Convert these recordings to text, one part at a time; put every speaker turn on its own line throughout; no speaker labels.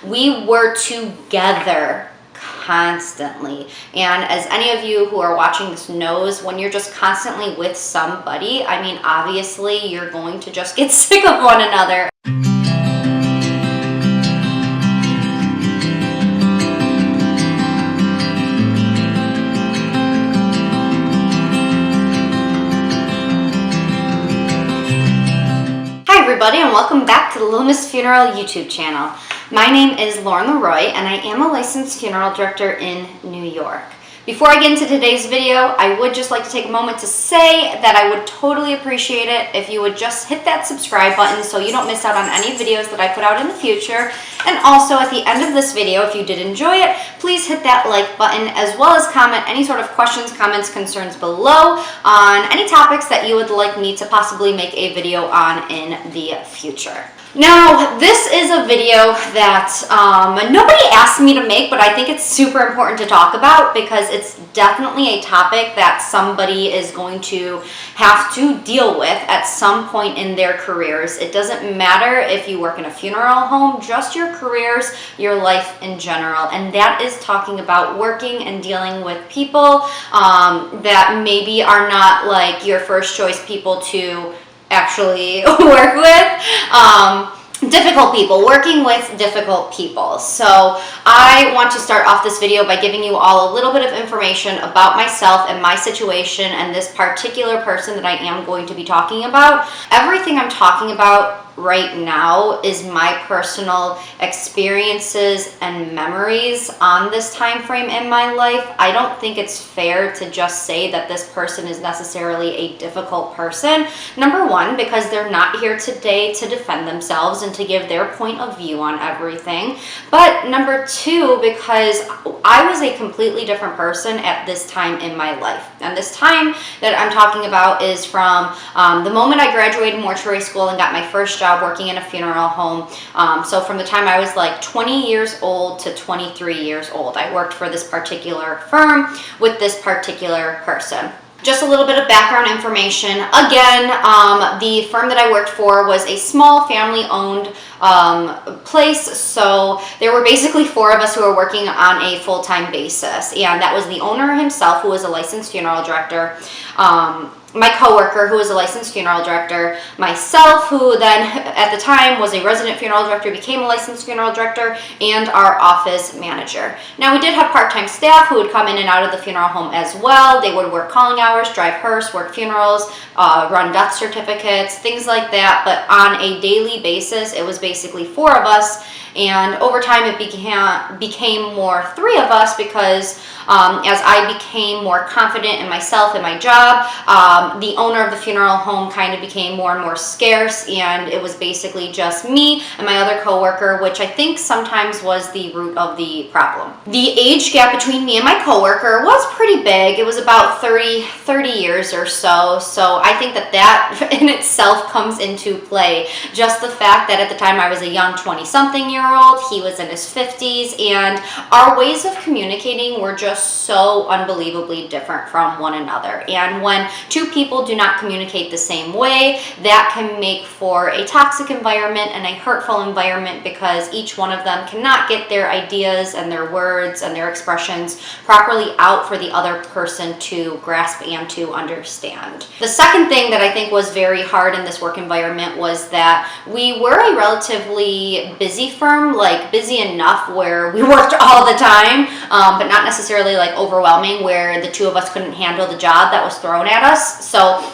we were together constantly. And as any of you who are watching this knows, when you're just constantly with somebody, I mean, obviously you're going to just get sick of one another. Hi everybody, and welcome back to the Little Miss Funeral YouTube channel. My name is Lauren Leroy, and I am a licensed funeral director in New York. Before I get into today's video, I would just like to take a moment to say that I would totally appreciate it if you would just hit that subscribe button so you don't miss out on any videos that I put out in the future. And also at the end of this video, if you did enjoy it, please hit that like button, as well as comment any sort of questions, comments, concerns below on any topics that you would like me to possibly make a video on in the future. Now, this is a video that nobody asked me to make, but I think it's super important to talk about because it's definitely a topic that somebody is going to have to deal with at some point in their careers. It doesn't matter if you work in a funeral home, just your careers, your life in general. And that is talking about working and dealing with people that maybe are not like your first choice people to actually work with. Difficult people, working with difficult people. So I want to start off this video by giving you all a little bit of information about myself and my situation and this particular person that I am going to be talking about. Everything I'm talking about right now is my personal experiences and memories on this time frame in my life. I don't think it's fair to just say that this person is necessarily a difficult person. Number one, because they're not here today to defend themselves and to give their point of view on everything. But number two, because I was a completely different person at this time in my life. And this time that I'm talking about is from the moment I graduated mortuary school and got my first job working in a funeral home. So from the time I was like 20 years old to 23 years old, I worked for this particular firm with this particular person. Just a little bit of background information. Again, the firm that I worked for was a small family-owned place, so there were basically four of us who were working on a full-time basis, and that was the owner himself, who was a licensed funeral director, my coworker, who was a licensed funeral director, myself, who then at the time was a resident funeral director, became a licensed funeral director, and our office manager. Now, we did have part-time staff who would come in and out of the funeral home as well. They would work calling hours, drive hearse, work funerals, run death certificates, things like that. But on a daily basis, it was basically four of us. And over time, it became more three of us because as I became more confident in myself and my job, the owner of the funeral home kind of became more and more scarce, and it was basically just me and my other coworker, which I think sometimes was the root of the problem. The age gap between me and my coworker was pretty big. It was about 30 years or so. So I think that in itself comes into play. Just the fact that at the time I was a young 20-something-year-old, he was in his 50s, and our ways of communicating were just so unbelievably different from one another. And when two people do not communicate the same way, that can make for a toxic environment and a hurtful environment because each one of them cannot get their ideas and their words and their expressions properly out for the other person to grasp and to understand. The second thing that I think was very hard in this work environment was that we were a relatively busy firm, like busy enough where we worked all the time, but not necessarily like overwhelming where the two of us couldn't handle the job that was thrown at us. So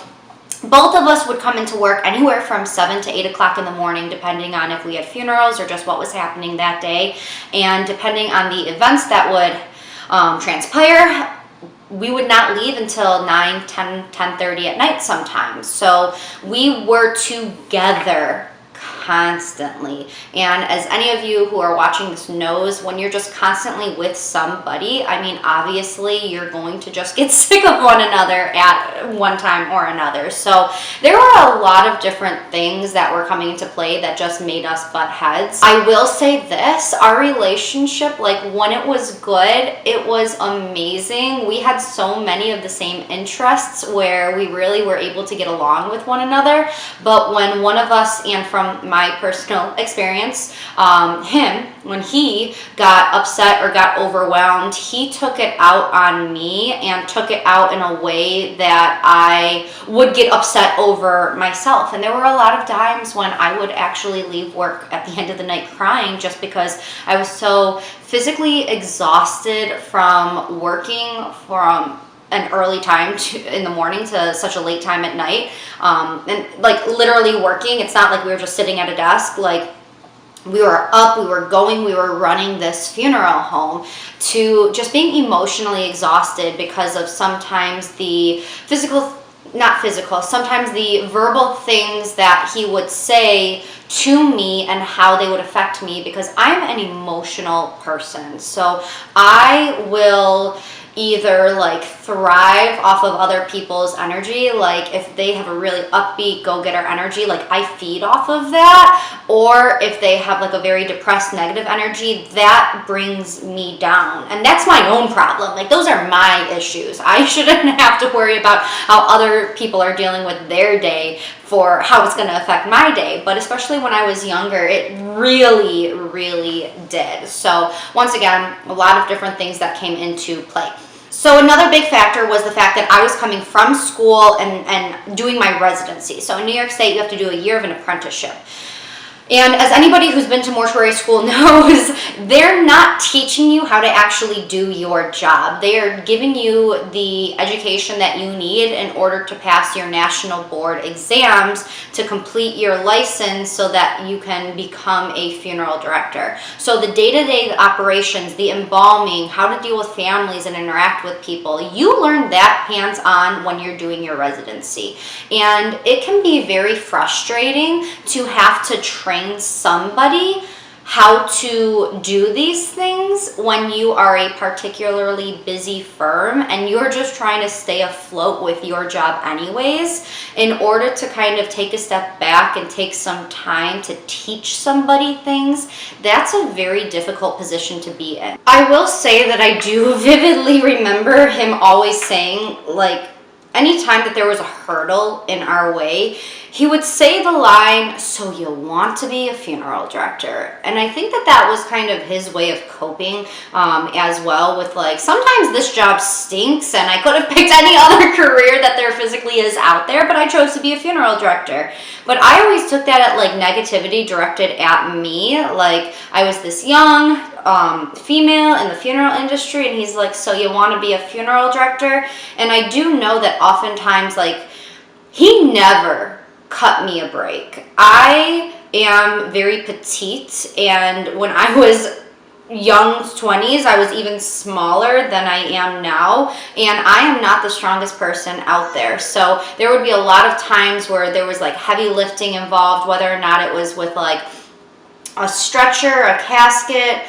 both of us would come into work anywhere from 7 to 8 o'clock in the morning, depending on if we had funerals or just what was happening that day. And depending on the events that would transpire, we would not leave until 9, 10, 10:30 at night sometimes. So we were together constantly. And as any of you who are watching this knows, when you're just constantly with somebody, I mean, obviously you're going to just get sick of one another at one time or another. So there were a lot of different things that were coming into play that just made us butt heads. I will say this, our relationship, like when it was good, it was amazing. We had so many of the same interests where we really were able to get along with one another. But when one of us, and from my personal experience, him, when he got upset or got overwhelmed, he took it out on me and took it out in a way that I would get upset over myself. And there were a lot of times when I would actually leave work at the end of the night crying just because I was so physically exhausted from working from an early time in the morning to such a late time at night, and like literally working. It's not like we were just sitting at a desk. Like, we were up, we were going, we were running this funeral home, to just being emotionally exhausted because of sometimes the sometimes the verbal things that he would say to me and how they would affect me, because I'm an emotional person. So I will either like thrive off of other people's energy, like if they have a really upbeat go-getter energy, like I feed off of that, or if they have like a very depressed negative energy, that brings me down. And that's my own problem. Like, those are my issues. I shouldn't have to worry about how other people are dealing with their day for how it's going to affect my day. But especially when I was younger, it really, really did. So once again, a lot of different things that came into play. So another big factor was the fact that I was coming from school and doing my residency. So in New York State, you have to do a year of an apprenticeship. And as anybody who's been to mortuary school knows, they're not teaching you how to actually do your job. They are giving you the education that you need in order to pass your national board exams to complete your license so that you can become a funeral director. So the day-to-day operations, the embalming, how to deal with families and interact with people, you learn that hands-on when you're doing your residency. And it can be very frustrating to have to train somebody how to do these things when you are a particularly busy firm and you're just trying to stay afloat with your job anyways. In order to kind of take a step back and take some time to teach somebody things, that's a very difficult position to be in. I will say that I do vividly remember him always saying, like, anytime that there was a hurdle in our way, he would say the line, "So you want to be a funeral director?" And I think that that was kind of his way of coping as well, with like, sometimes this job stinks and I could have picked any other career that there physically is out there, but I chose to be a funeral director. But I always took that at like negativity directed at me. Like, I was this young female in the funeral industry, and he's like, "So you want to be a funeral director?" And I do know that oftentimes, like, he never cut me a break. I am very petite, and when I was young 20s, I was even smaller than I am now, and I am not the strongest person out there. So there would be a lot of times where there was like heavy lifting involved, whether or not it was with like a stretcher, a casket,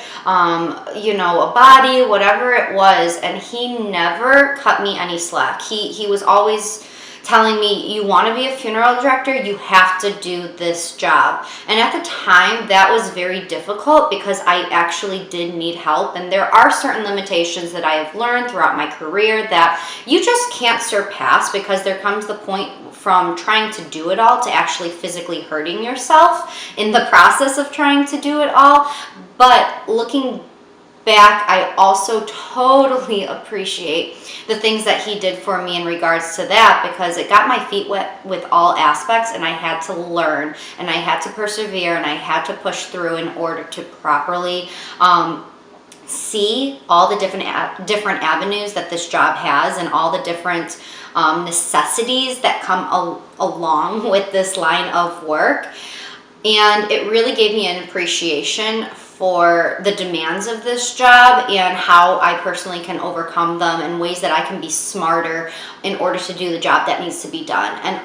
you know, a body, whatever it was, and he never cut me any slack. He was always telling me, "You want to be a funeral director, you have to do this job." And at the time, that was very difficult because I actually did need help. And there are certain limitations that I have learned throughout my career that you just can't surpass, because there comes the point from trying to do it all to actually physically hurting yourself in the process of trying to do it all. But looking back, I also totally appreciate the things that he did for me in regards to that, because it got my feet wet with all aspects, and I had to learn, and I had to persevere, and I had to push through in order to properly see all the different avenues that this job has, and all the different necessities that come along with this line of work. And it really gave me an appreciation for the demands of this job and how I personally can overcome them, in ways that I can be smarter in order to do the job that needs to be done. And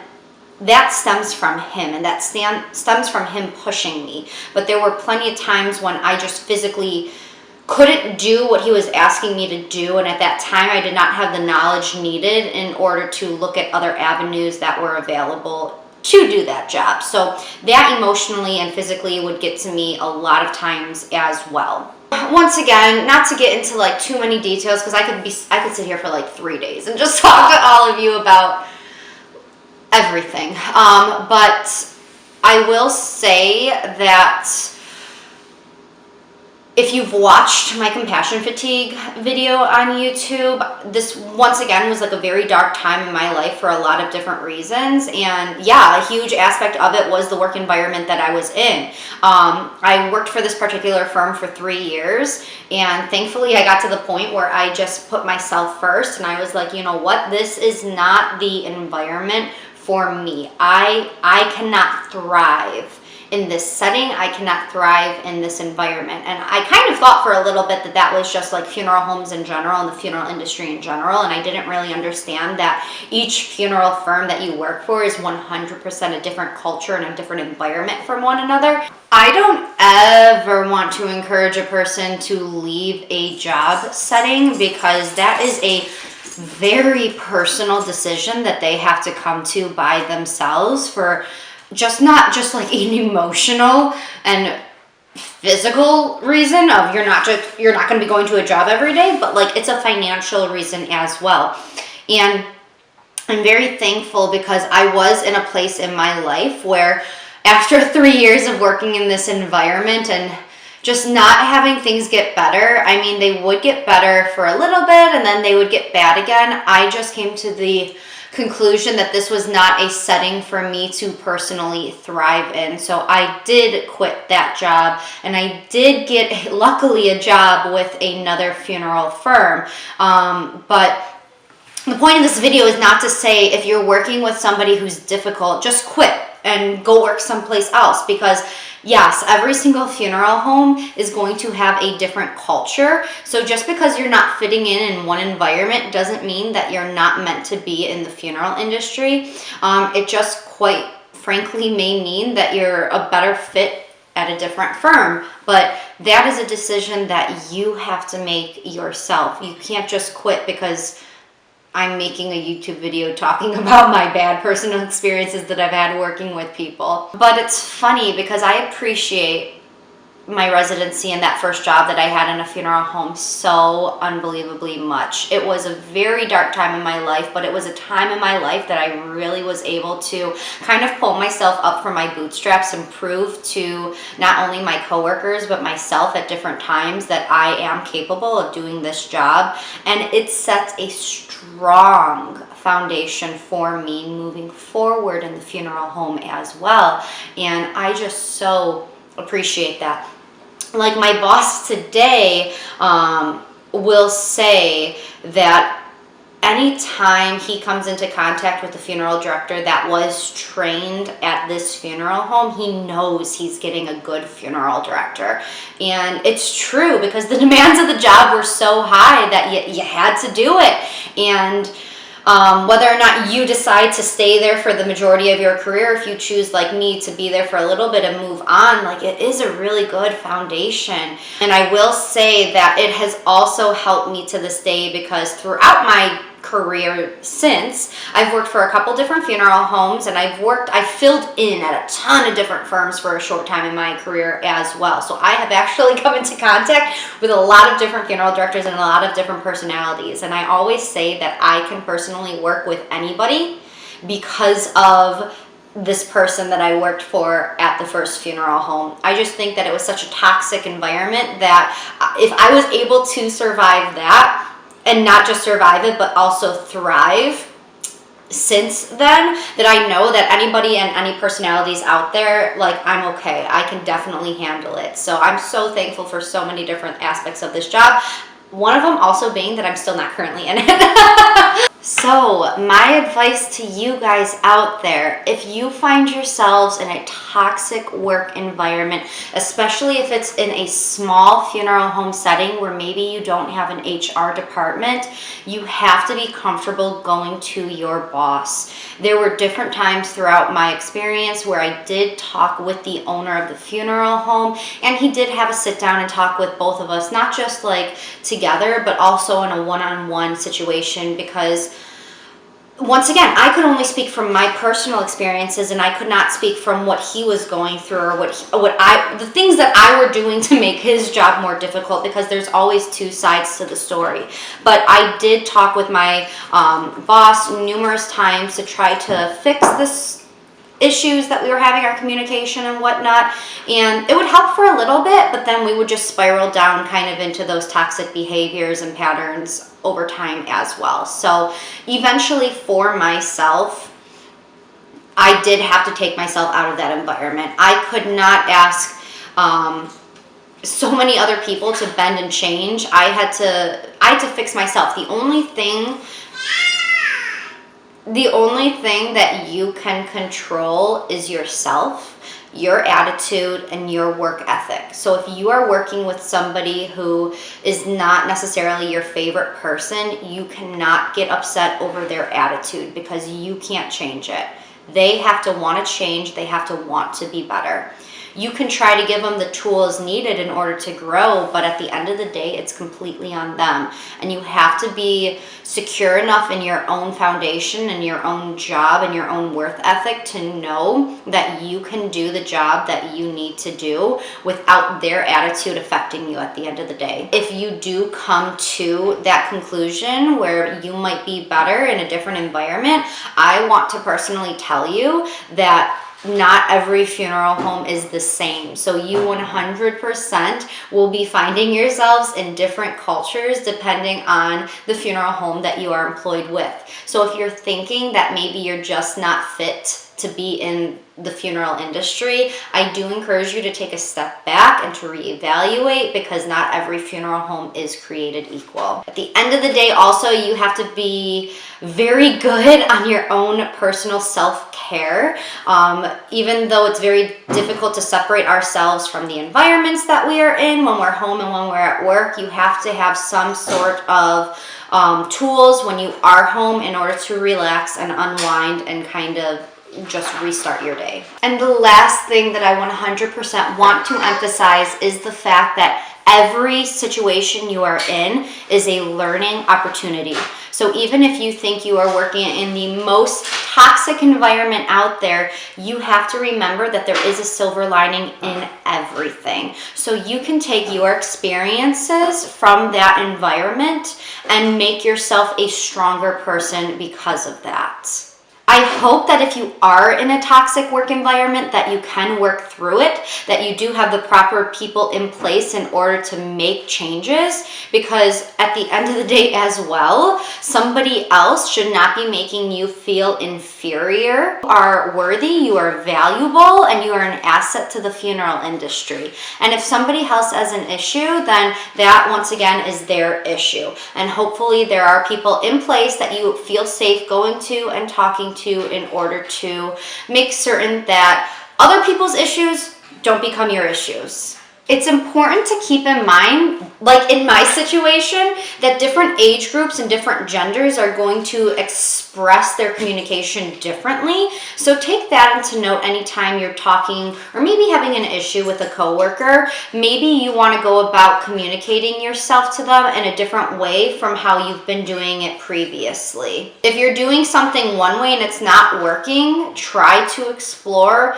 that stems from him, and that stems from him pushing me. But there were plenty of times when I just physically couldn't do what he was asking me to do, and at that time I did not have the knowledge needed in order to look at other avenues that were available to do that job. So that emotionally and physically would get to me a lot of times as well. Once again, not to get into like too many details, because I could sit here for like 3 days and just talk to all of you about everything. But I will say that if you've watched my compassion fatigue video on YouTube, this once again was like a very dark time in my life for a lot of different reasons. And yeah, a huge aspect of it was the work environment that I was in. I worked for this particular firm for 3 years, and thankfully I got to the point where I just put myself first, and I was like, you know what, this is not the environment for me. I cannot thrive in this setting. I cannot thrive in this environment. And I kind of thought for a little bit that that was just like funeral homes in general and the funeral industry in general. And I didn't really understand that each funeral firm that you work for is 100% a different culture and a different environment from one another. I don't ever want to encourage a person to leave a job setting, because that is a very personal decision that they have to come to by themselves, for not just like an emotional and physical reason of you're not going to be going to a job every day, but like it's a financial reason as well. And I'm very thankful, because I was in a place in my life where after 3 years of working in this environment and just not having things get better, I mean, they would get better for a little bit and then they would get bad again. I just came to the conclusion that this was not a setting for me to personally thrive in. So I did quit that job, and I did get, luckily, a job with another funeral firm. But the point of this video is not to say if you're working with somebody who's difficult, just quit and go work someplace else, because yes, every single funeral home is going to have a different culture. So just because you're not fitting in one environment doesn't mean that you're not meant to be in the funeral industry. It just quite frankly may mean that you're a better fit at a different firm. But that is a decision that you have to make yourself. You can't just quit because I'm making a YouTube video talking about my bad personal experiences that I've had working with people. But it's funny because I appreciate my residency in that first job that I had in a funeral home so unbelievably much. It was a very dark time in my life, but it was a time in my life that I really was able to kind of pull myself up from my bootstraps and prove to not only my coworkers but myself at different times that I am capable of doing this job. And it sets a strong foundation for me moving forward in the funeral home as well. And I just so appreciate that. Like my boss today will say that anytime he comes into contact with the funeral director that was trained at this funeral home, he knows he's getting a good funeral director. And it's true, because the demands of the job were so high that you had to do it. And whether or not you decide to stay there for the majority of your career, if you choose like me to be there for a little bit and move on, like it is a really good foundation. And I will say that it has also helped me to this day, because throughout my career since, I've worked for a couple different funeral homes, and I filled in at a ton of different firms for a short time in my career as well. So I have actually come into contact with a lot of different funeral directors and a lot of different personalities. And I always say that I can personally work with anybody because of this person that I worked for at the first funeral home. I just think that it was such a toxic environment that if I was able to survive that, and not just survive it, but also thrive since then, that I know that anybody and any personalities out there, like I'm okay. I can definitely handle it. So I'm so thankful for so many different aspects of this job. One of them also being that I'm still not currently in it. So my advice to you guys out there, if you find yourselves in a toxic work environment, especially if it's in a small funeral home setting where maybe you don't have an HR department, you have to be comfortable going to your boss. There were different times throughout my experience where I did talk with the owner of the funeral home, and he did have a sit down and talk with both of us, not just like together, but also in a one-on-one situation, because once again, I could only speak from my personal experiences, and I could not speak from what he was going through or the things that I were doing to make his job more difficult, because there's always two sides to the story. But I did talk with my boss numerous times to try to fix this issues that we were having, our communication and whatnot, and it would help for a little bit, but then we would just spiral down kind of into those toxic behaviors and patterns over time as well. So eventually for myself, I did have to take myself out of that environment. I could not ask so many other people to bend and change. I had to fix myself. The only thing that you can control is yourself, your attitude, and your work ethic. So if you are working with somebody who is not necessarily your favorite person, you cannot get upset over their attitude because you can't change it. They have to want to change. They have to want to be better. You can try to give them the tools needed in order to grow, but at the end of the day, it's completely on them. And you have to be secure enough in your own foundation and your own job and your own worth ethic to know that you can do the job that you need to do without their attitude affecting you at the end of the day. If you do come to that conclusion where you might be better in a different environment, I want to personally tell you that not every funeral home is the same. So you 100% will be finding yourselves in different cultures depending on the funeral home that you are employed with. So if you're thinking that maybe you're just not fit to be in the funeral industry, I do encourage you to take a step back and to reevaluate, because not every funeral home is created equal. At the end of the day, also, you have to be very good on your own personal self-care. Even though it's very difficult to separate ourselves from the environments that we are in when we're home and when we're at work, you have to have some sort of tools when you are home in order to relax and unwind and kind of just restart your day. And the last thing that I 100% want to emphasize is the fact that every situation you are in is a learning opportunity. So even if you think you are working in the most toxic environment out there, you have to remember that there is a silver lining in everything. So you can take your experiences from that environment and make yourself a stronger person because of that. I hope that if you are in a toxic work environment that you can work through it, that you do have the proper people in place in order to make changes, because at the end of the day as well, somebody else should not be making you feel inferior. You are worthy, you are valuable, and you are an asset to the funeral industry. And if somebody else has an issue, then that once again is their issue. And hopefully there are people in place that you feel safe going to and talking to in order to make certain that other people's issues don't become your issues. It's important to keep in mind, like in my situation, that different age groups and different genders are going to express their communication differently. So take that into note anytime you're talking or maybe having an issue with a coworker. Maybe you want to go about communicating yourself to them in a different way from how you've been doing it previously. If you're doing something one way and it's not working, try to explore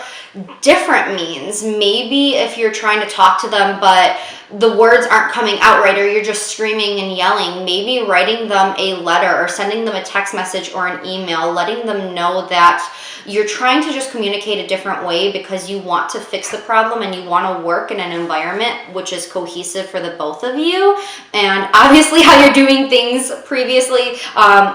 different means. Maybe if you're trying to talk to them but the words aren't coming out right, or you're just screaming and yelling, maybe writing them a letter or sending them a text message or an email, letting them know that you're trying to just communicate a different way because you want to fix the problem and you want to work in an environment which is cohesive for the both of you. And obviously how you're doing things previously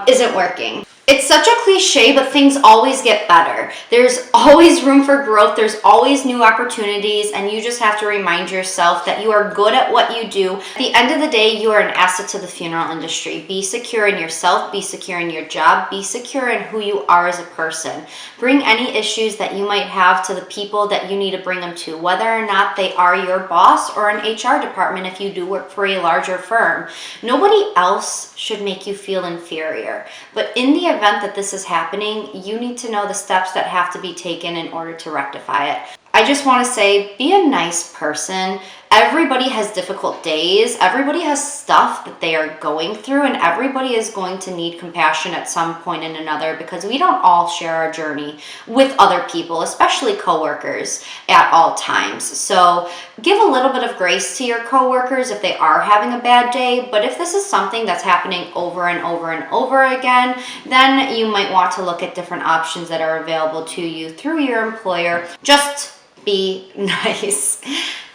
isn't working. It's such a cliche, but things always get better. There's always room for growth. There's always new opportunities, and you just have to remind yourself that you are good at what you do. At the end of the day, you are an asset to the funeral industry. Be secure in yourself, be secure in your job, be secure in who you are as a person. Bring any issues that you might have to the people that you need to bring them to, whether or not they are your boss or an HR department if you do work for a larger firm. Nobody else should make you feel inferior. But in the event that this is happening, you need to know the steps that have to be taken in order to rectify it. I just want to say, be a nice person. Everybody has difficult days. Everybody has stuff that they are going through, and everybody is going to need compassion at some point and another, because we don't all share our journey with other people, especially coworkers, at all times. So give a little bit of grace to your coworkers if they are having a bad day. But if this is something that's happening over and over and over again, then you might want to look at different options that are available to you through your employer. Just be nice.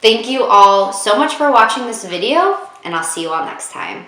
Thank you all so much for watching this video, and I'll see you all next time.